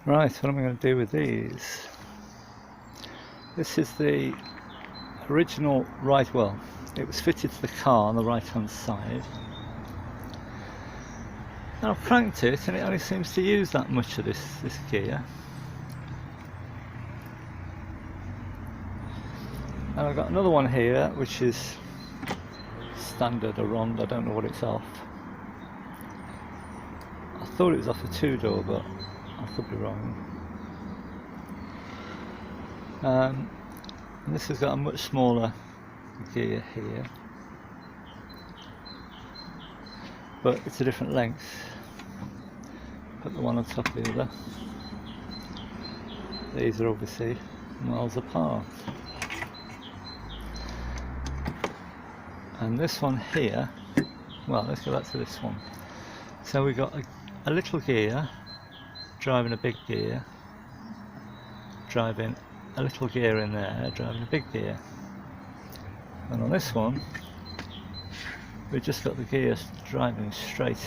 Right, what am I going to do with these? This is the original right, well, it was fitted to the car on the right hand side. And I've cranked it and it only seems to use that much of this gear. And I've got another one here which is standard or rond, I don't know what it's off. I thought it was off a 2-door, but I could be wrong. And this has got a much smaller gear here, but it's a different length. Put the one on top of the other. These are obviously miles apart. And this one here, well, let's go back to this one. So we've got a little gear driving a big gear, driving a little gear in there, driving a big gear. And on this one, we've just got the gears driving straight,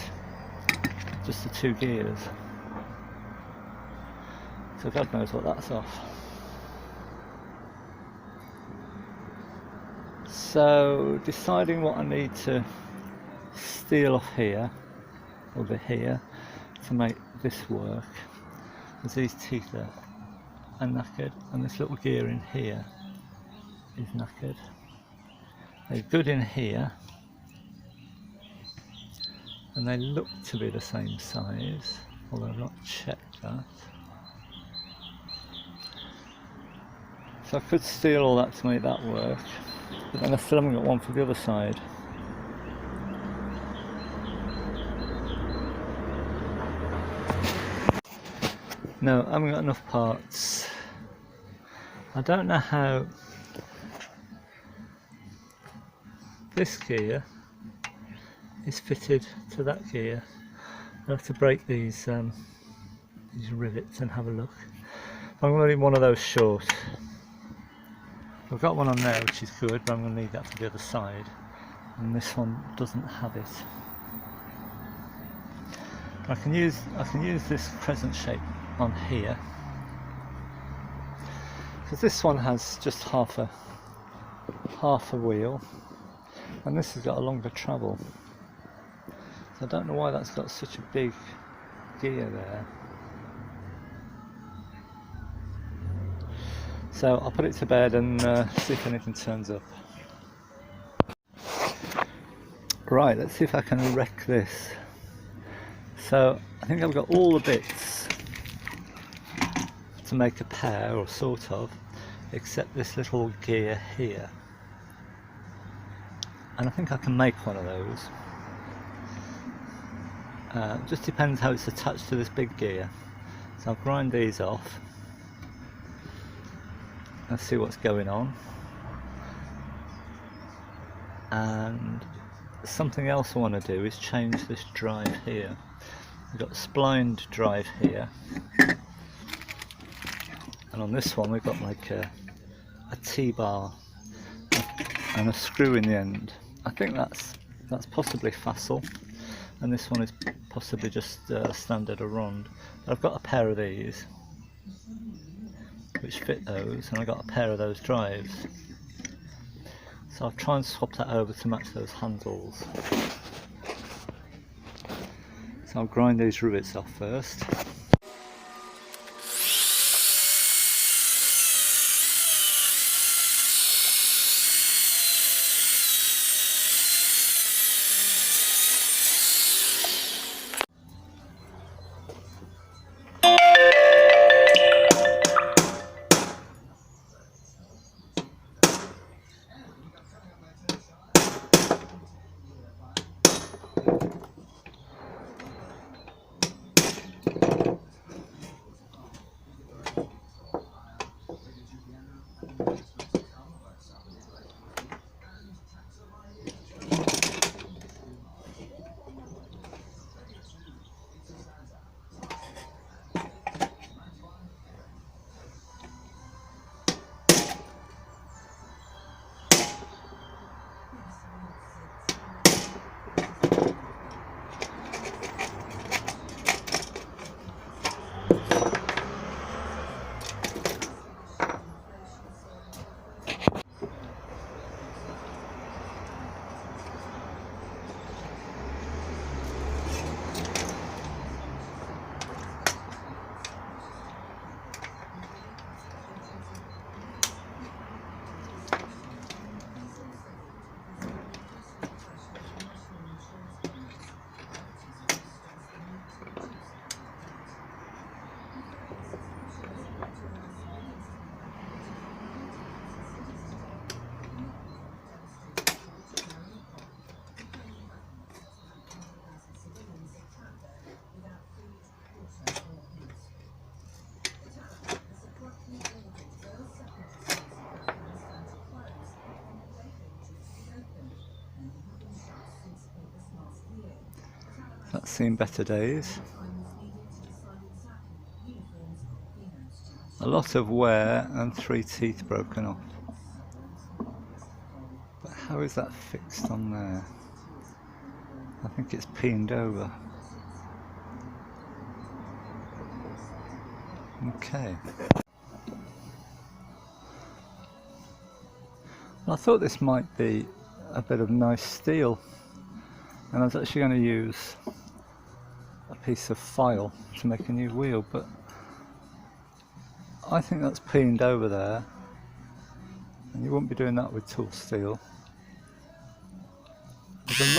just the 2 gears. So God knows what that's off. So deciding what I need to steal off here, over here, to make this work. There's these teeth there are knackered, and this little gear in here is knackered. They're good in here, and they look to be the same size, although I've not checked that. So I could steal all that to make that work, but then I still haven't got one for the other side. No, I haven't got enough parts. I don't know how this gear is fitted to that gear. I'll have to break these rivets and have a look. I'm going to need one of those short. I've got one on there which is good, but I'm going to need that for the other side, and this one doesn't have it. I can use this crescent shape on here, because this one has just half a wheel, and this has got a longer travel. So I don't know why that's got such a big gear there. So I'll put it to bed and see if anything turns up. Right, let's see if I can wreck this. So I think I've got all the bits to make a pair, or sort of, except this little gear here. And I think I can make one of those. Just depends how it's attached to this big gear. So I'll grind these off. Let's see what's going on. And something else I want to do is change this drive here. We've got a splined drive here, and on this one we've got like a T-bar and a screw in the end. I think that's possibly facile, and this one is possibly just standard or rond. But I've got a pair of these which fit those, and I got a pair of those drives, so I'll try and swap that over to match those handles. So I'll grind these rivets off first. That's seen better days. A lot of wear and 3 teeth broken off. But how is that fixed on there? I think it's peened over. Okay. Well, I thought this might be a bit of nice steel, and I was actually going to use a piece of file to make a new wheel, but I think that's peened over there, and you wouldn't be doing that with tool steel. There's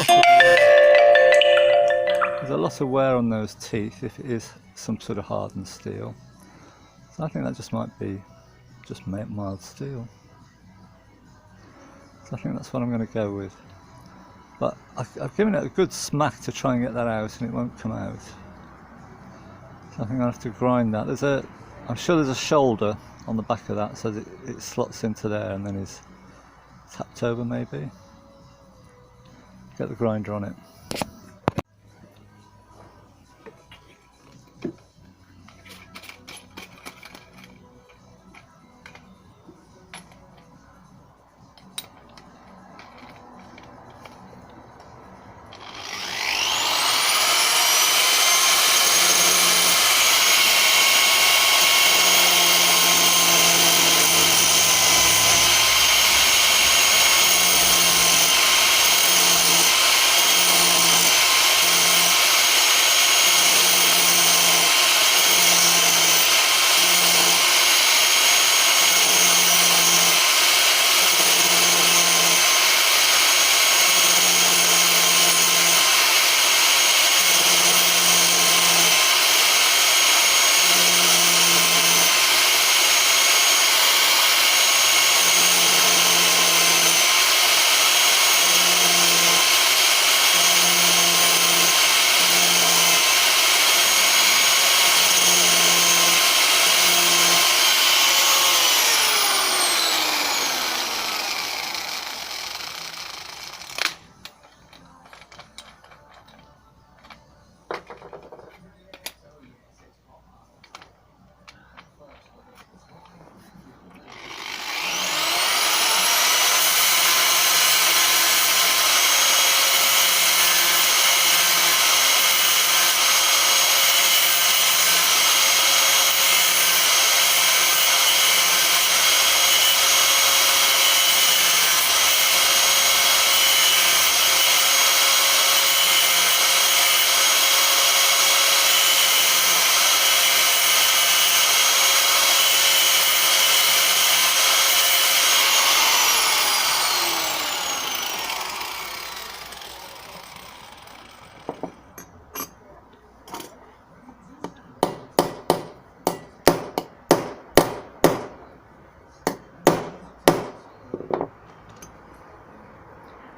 a lot of wear on those teeth if it is some sort of hardened steel. So I think that just might be just mild steel. So I think that's what I'm going to go with. But I've given it a good smack to try and get that out, and it won't come out. So I think I'll have to grind that. I'm sure there's a shoulder on the back of that, so that it slots into there and then is tapped over maybe. Get the grinder on it.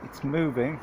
It's moving.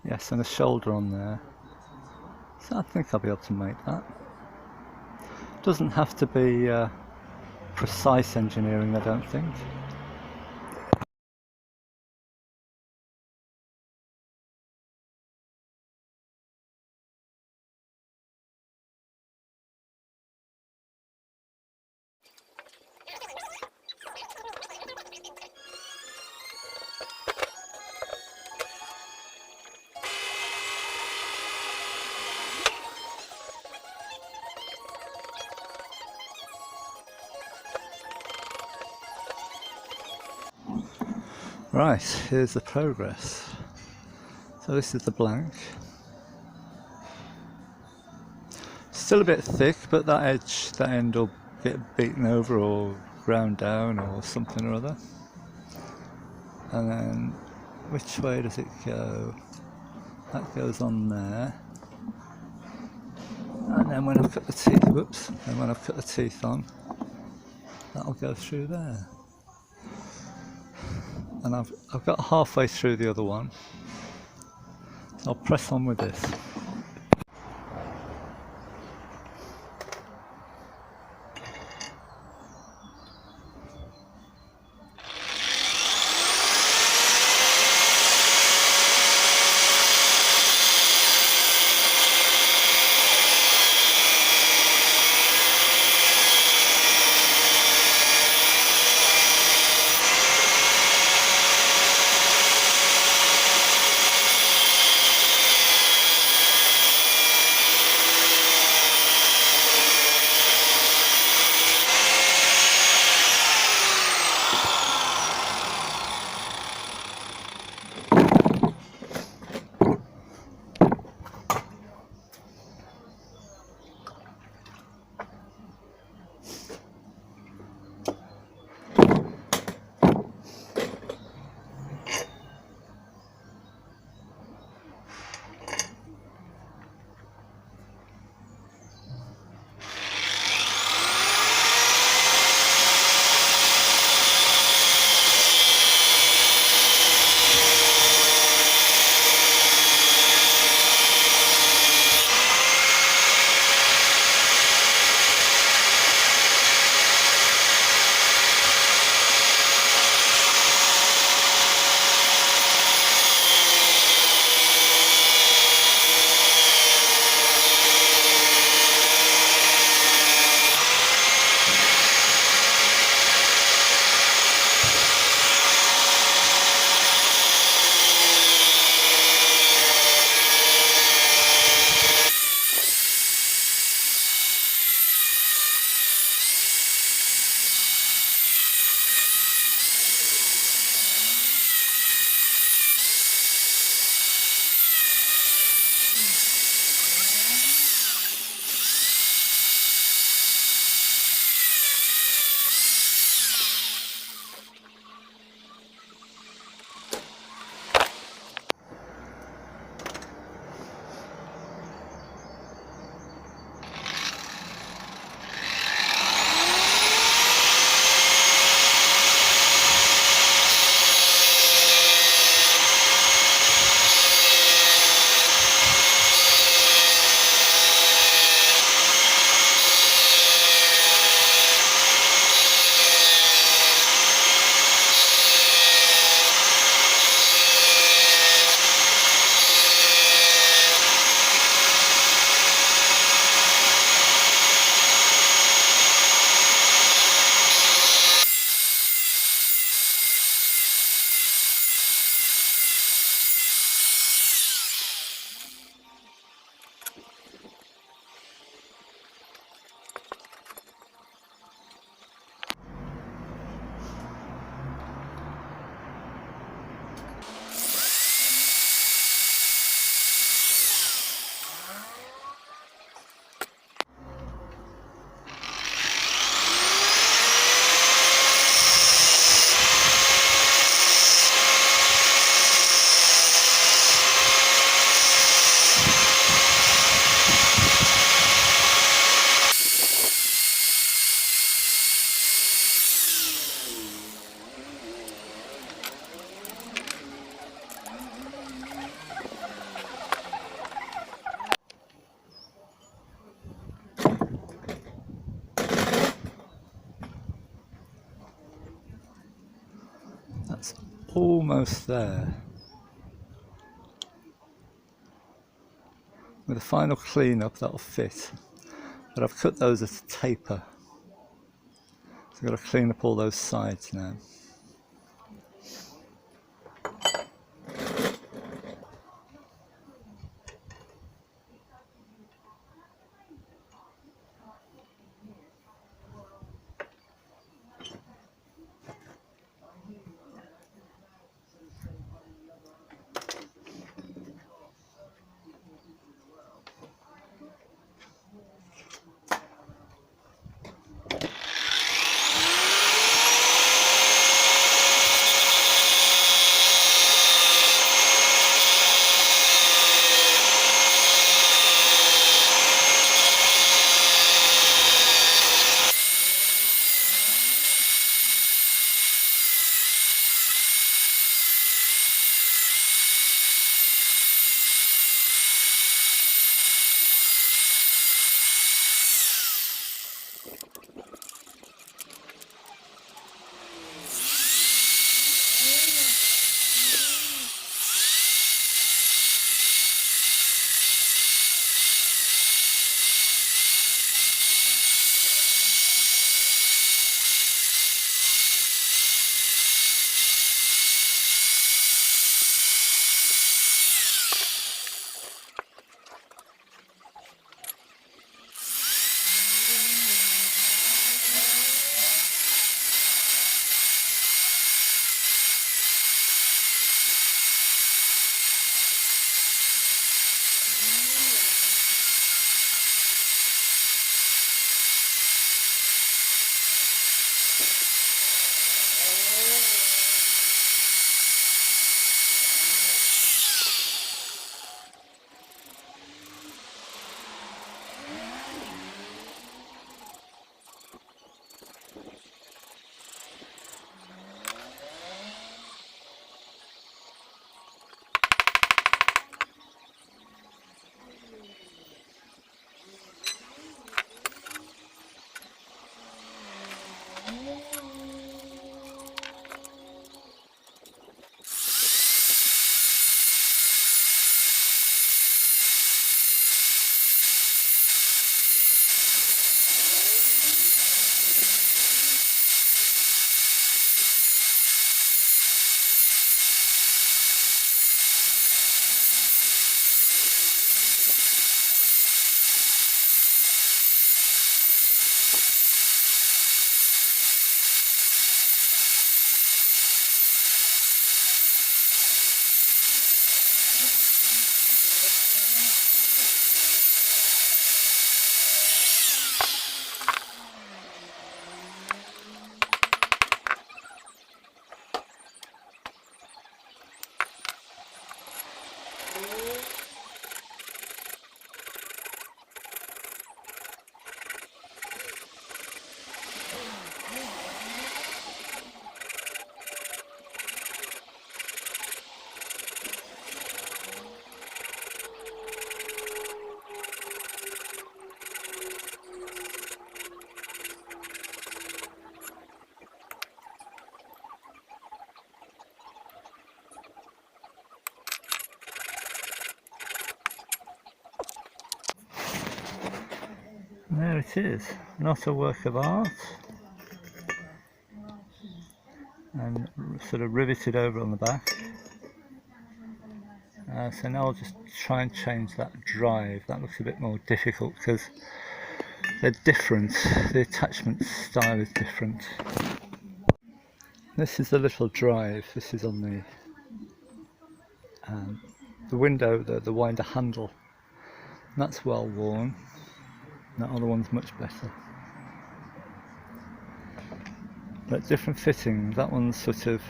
Yes, and a shoulder on there. So I think I'll be able to make that. Doesn't have to be precise engineering, I don't think. Right, here's the progress. So this is the blank. Still a bit thick, but that edge, that end will get beaten over or ground down or something or other. And then which way does it go? That goes on there. And then when I've cut the teeth, whoops, and when I've cut the teeth on, that'll go through there. And I've got halfway through the other one. So I'll press on with this. That's almost there. With a final clean up that'll fit. But I've cut those at a taper. So I've got to clean up all those sides now. And there it is, not a work of art, and sort of riveted over on the back. So now I'll just try and change that drive. That looks a bit more difficult because they're different, the attachment style is different. This is the little drive, this is on the window, the winder handle. And that's well worn, that other one's much better. But different fittings, that one's sort of,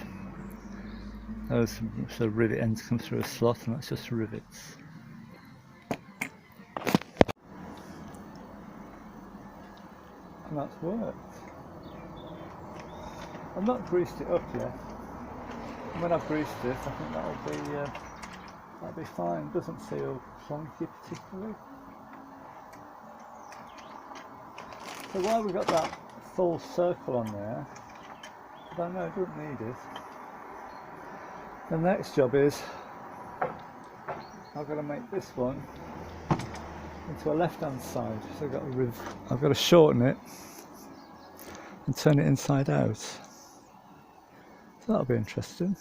those sort of rivet ends come through a slot, and that's just rivets. And that's worked. I've not greased it up yet. And when I've greased it, I think that'll be fine. It doesn't feel clunky particularly. So while we've got that full circle on there, I don't know, it doesn't need it. The next job is I've got to make this one into a left-hand side. So I've got to shorten it and turn it inside out. So that'll be interesting.